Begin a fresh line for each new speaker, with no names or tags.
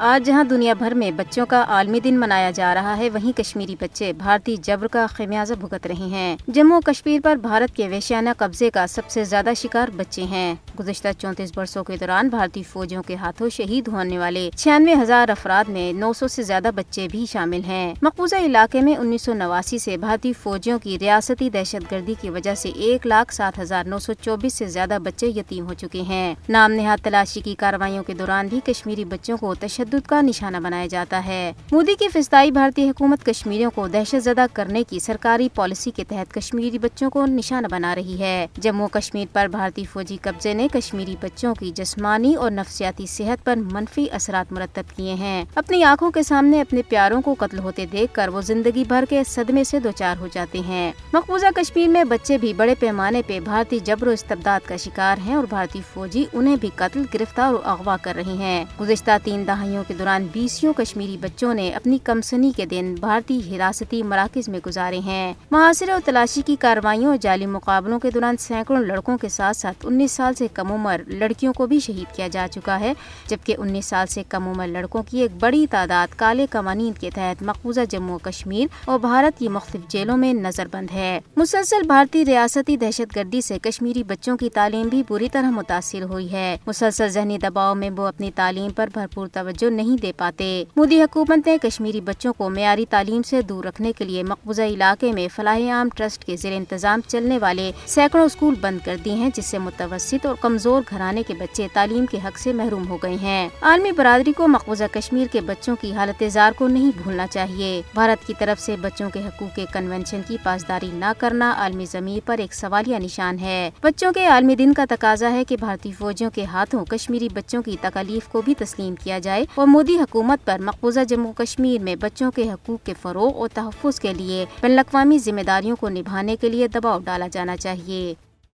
آج جہاں دنیا بھر میں بچوں کا عالمی دن منایا جا رہا ہے، وہیں کشمیری بچے بھارتی جبر کا خمیازہ بھگت رہے ہیں۔ جموں و کشمیر پر بھارت کے وحشیانہ قبضے کا سب سے زیادہ شکار بچے ہیں۔ گزشتہ 34 برسوں کے دوران بھارتی فوجیوں کے ہاتھوں شہید ہونے والے 96,000 افراد میں 900 سے زیادہ بچے بھی شامل ہیں۔ مقبوضہ علاقے میں 1989 سے بھارتی فوجیوں کی ریاستی دہشت گردی کی وجہ سے 1,07,924 سے زیادہ بچے یتیم ہو چکے ہیں۔ نام نہاد تلاشی کی کارروائیوں کے دوران بھی کشمیری بچوں کو تشدد کا نشانہ بنایا جاتا ہے۔ مودی کی فضائی بھارتی حکومت کشمیریوں کو دہشت زدہ کرنے کی سرکاری پالیسی کے تحت کشمیری بچوں کو نشانہ بنا رہی ہے۔ جموں کشمیر پر بھارتی فوجی قبضے نے کشمیری بچوں کی جسمانی اور نفسیاتی صحت پر منفی اثرات مرتب کیے ہیں۔ اپنی آنکھوں کے سامنے اپنے پیاروں کو قتل ہوتے دیکھ کر وہ زندگی بھر کے صدمے سے دوچار ہو جاتے ہیں۔ مقبوضہ کشمیر میں بچے بھی بڑے پیمانے پہ بھارتی جبر و استبداد کا شکار ہیں اور بھارتی فوجی انہیں بھی قتل، گرفتار اور اغوا کر رہے ہیں۔ گزشتہ 3 دہائیوں کے دوران 20 کشمیری بچوں نے اپنی کمسنی کے دن بھارتی حراستی مراکز میں گزارے ہیں۔ محاصرے اور تلاشی کی کارروائیوں اور جعلی مقابلوں کے دوران سینکڑوں لڑکوں کے ساتھ ساتھ 19 سال سے کم عمر لڑکیوں کو بھی شہید کیا جا چکا ہے، جبکہ 19 سال سے کم عمر لڑکوں کی ایک بڑی تعداد کالے قوانین کے تحت مقبوضہ جموں و کشمیر اور بھارت کی مختلف جیلوں میں نظر بند ہے۔ مسلسل بھارتی ریاستی دہشت گردی سے کشمیری بچوں کی تعلیم بھی بری طرح متاثر ہوئی ہے۔ مسلسل ذہنی دباؤ میں وہ اپنی تعلیم پر بھرپور توجہ نہیں دے پاتے۔ مودی حکومت نے کشمیری بچوں کو معیاری تعلیم سے دور رکھنے کے لیے مقبوضہ علاقے میں فلاح عام ٹرسٹ کے زیر انتظام چلنے والے سینکڑوں اسکول بند کر دیے ہیں، جس سے متوسط اور کمزور گھرانے کے بچے تعلیم کے حق سے محروم ہو گئے ہیں۔ عالمی برادری کو مقبوضہ کشمیر کے بچوں کی حالت زار کو نہیں بھولنا چاہیے۔ بھارت کی طرف سے بچوں کے حقوق کے کنونشن کی پاسداری نہ کرنا عالمی زمین پر ایک سوالیہ نشان ہے۔ بچوں کے عالمی دن کا تقاضا ہے کہ بھارتی فوجیوں کے ہاتھوں کشمیری بچوں کی تکالیف کو بھی تسلیم کیا جائے اور مودی حکومت پر مقبوضہ جموں کشمیر میں بچوں کے حقوق کے فروغ اور تحفظ کے لیے بین الاقوامی ذمہ داریوں کو نبھانے کے لیے دباؤ ڈالا جانا چاہیے۔